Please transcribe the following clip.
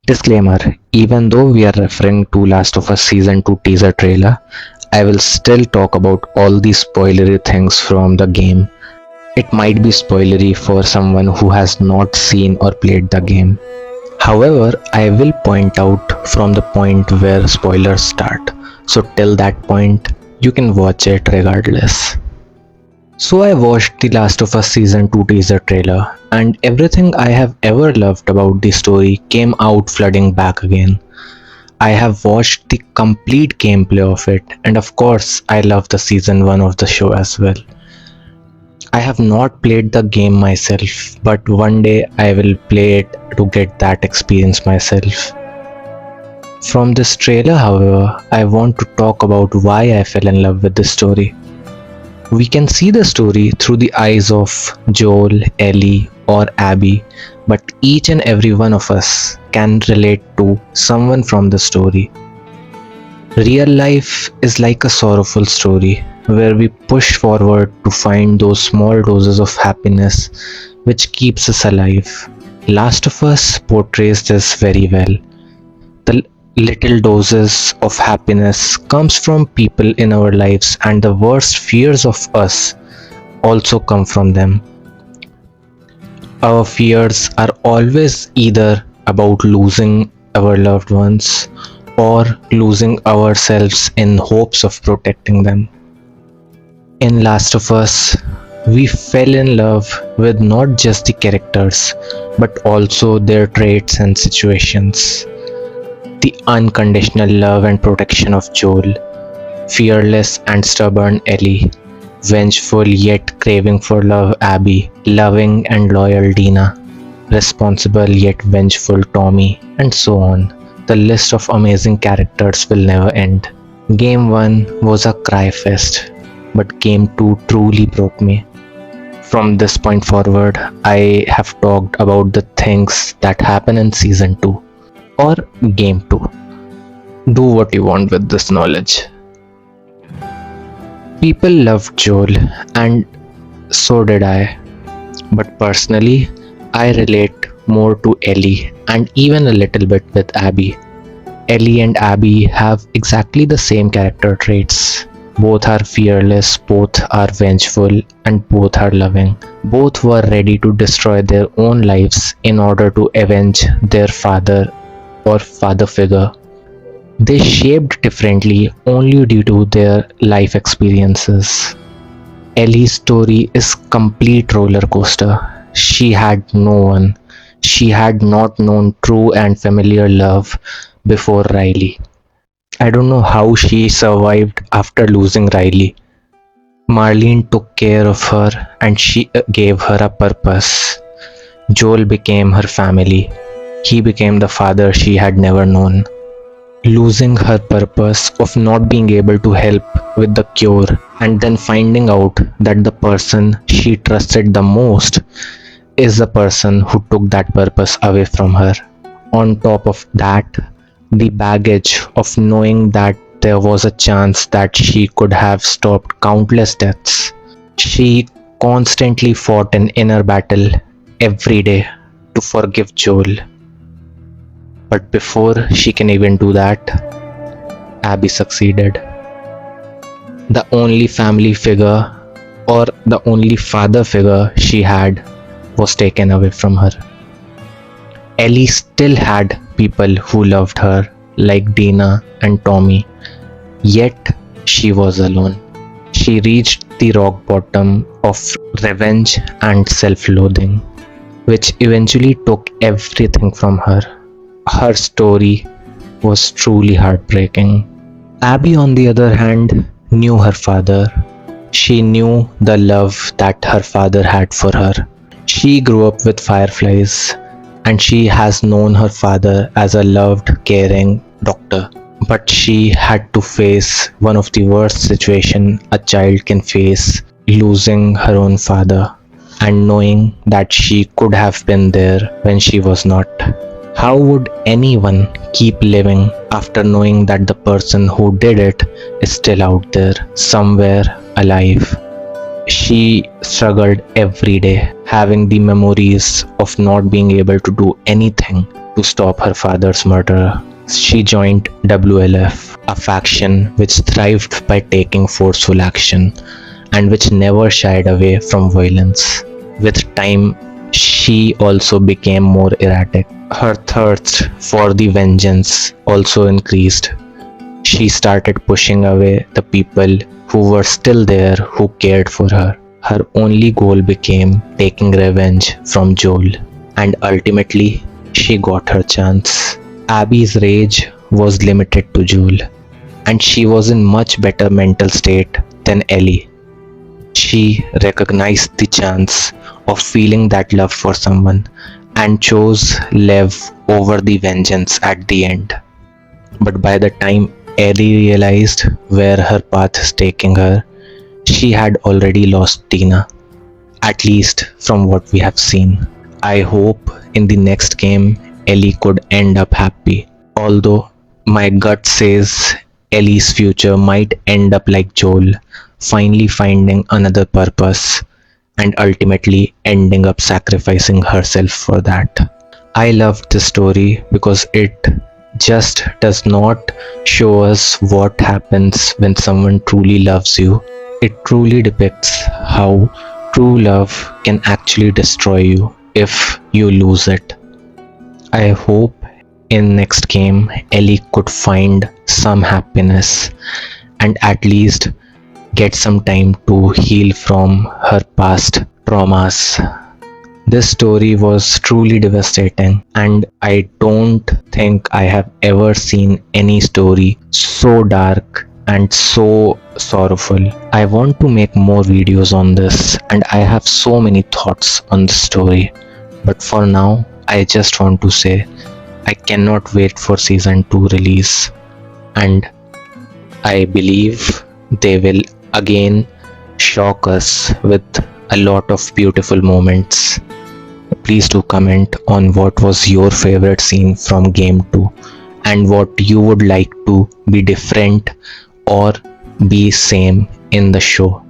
Disclaimer: even though we are referring to Last of Us Season 2 teaser trailer, I will still talk about all these spoilery things from the game. It might be spoilery for someone who has not seen or played the game. However, I will point out from the point where spoilers start, so till that point, you can watch it regardless. So I watched the Last of Us Season 2 teaser trailer, and everything I have ever loved about the story came out flooding back again. I have watched the complete gameplay of it, and of course, I love the season 1 of the show as well. I have not played the game myself, but one day I will play it to get that experience myself. From this trailer, however, I want to talk about why I fell in love with this story. We can see the story through the eyes of Joel, Ellie, or Abby, but each and every one of us can relate to someone from the story. Real life is like a sorrowful story where we push forward to find those small doses of happiness which keeps us alive. Last of Us portrays this very well. The little doses of happiness comes from people in our lives, and the worst fears of us also come from them. Our fears are always either about losing our loved ones or losing ourselves in hopes of protecting them. In Last of Us, we fell in love with not just the characters but also their traits and situations. The unconditional love and protection of Joel, fearless and stubborn Ellie, vengeful yet craving for love Abby, loving and loyal Dina, responsible yet vengeful Tommy, and so on. The list of amazing characters will never end. Game 1 was a cry fest, but Game 2 truly broke me. From this point forward, I have talked about the things that happen in Season 2 or Game 2. Do what you want with this knowledge. People loved Joel, and so did I. But personally, I relate more to Ellie and even a little bit with Abby. Ellie and Abby have exactly the same character traits. Both are fearless, both are vengeful, and both are loving. Both were ready to destroy their own lives in order to avenge their father or father figure. They shaped differently only due to their life experiences. Ellie's story is complete roller coaster. She had no one. She had not known true and familiar love before Riley. I don't know how she survived after losing Riley. Marlene took care of her and she gave her a purpose. Joel became her family. He became the father she had never known. Losing her purpose of not being able to help with the cure and then finding out that the person she trusted the most is the person who took that purpose away from her. On top of that, the baggage of knowing that there was a chance that she could have stopped countless deaths. She constantly fought an inner battle every day to forgive Joel. But before she can even do that, Abby succeeded. The only family figure or the only father figure she had was taken away from her. Ellie still had people who loved her, like Dina and Tommy, yet she was alone. She reached the rock bottom of revenge and self-loathing, which eventually took everything from her. Her story was truly heartbreaking. Abby, on the other hand, knew her father. She knew the love that her father had for her. She grew up with fireflies, and she has known her father as a loved, caring doctor. But she had to face one of the worst situations a child can face, losing her own father, and knowing that she could have been there when she was not. How would anyone keep living after knowing that the person who did it is still out there, somewhere alive? She struggled every day, having the memories of not being able to do anything to stop her father's murderer. She joined WLF, a faction which thrived by taking forceful action and which never shied away from violence. With time, she also became more erratic. Her thirst for the vengeance also increased. She started pushing away the people who were still there who cared for her. Her only goal became taking revenge from Joel, and ultimately, she got her chance. Abby's rage was limited to Joel, and she was in much better mental state than Ellie. She recognized the chance of feeling that love for someone and chose Lev over the vengeance at the end. But by the time Ellie realized where her path is taking her, she had already lost Tina, at least from what we have seen. I hope in the next game Ellie could end up happy, although my gut says Ellie's future might end up like Joel, finally finding another purpose and ultimately ending up sacrificing herself for that. I love this story because it just does not show us what happens when someone truly loves you. It truly depicts how true love can actually destroy you if you lose it. I hope in next game Ellie could find some happiness and at least get some time to heal from her past traumas. This story was truly devastating, and I don't think I have ever seen any story so dark and so sorrowful. I want to make more videos on this, and I have so many thoughts on this story. But for now, I just want to say I cannot wait for season 2 release, and I believe they will again shock us with a lot of beautiful moments. Please do comment on what was your favorite scene from game 2 and what you would like to be different or be same in the show.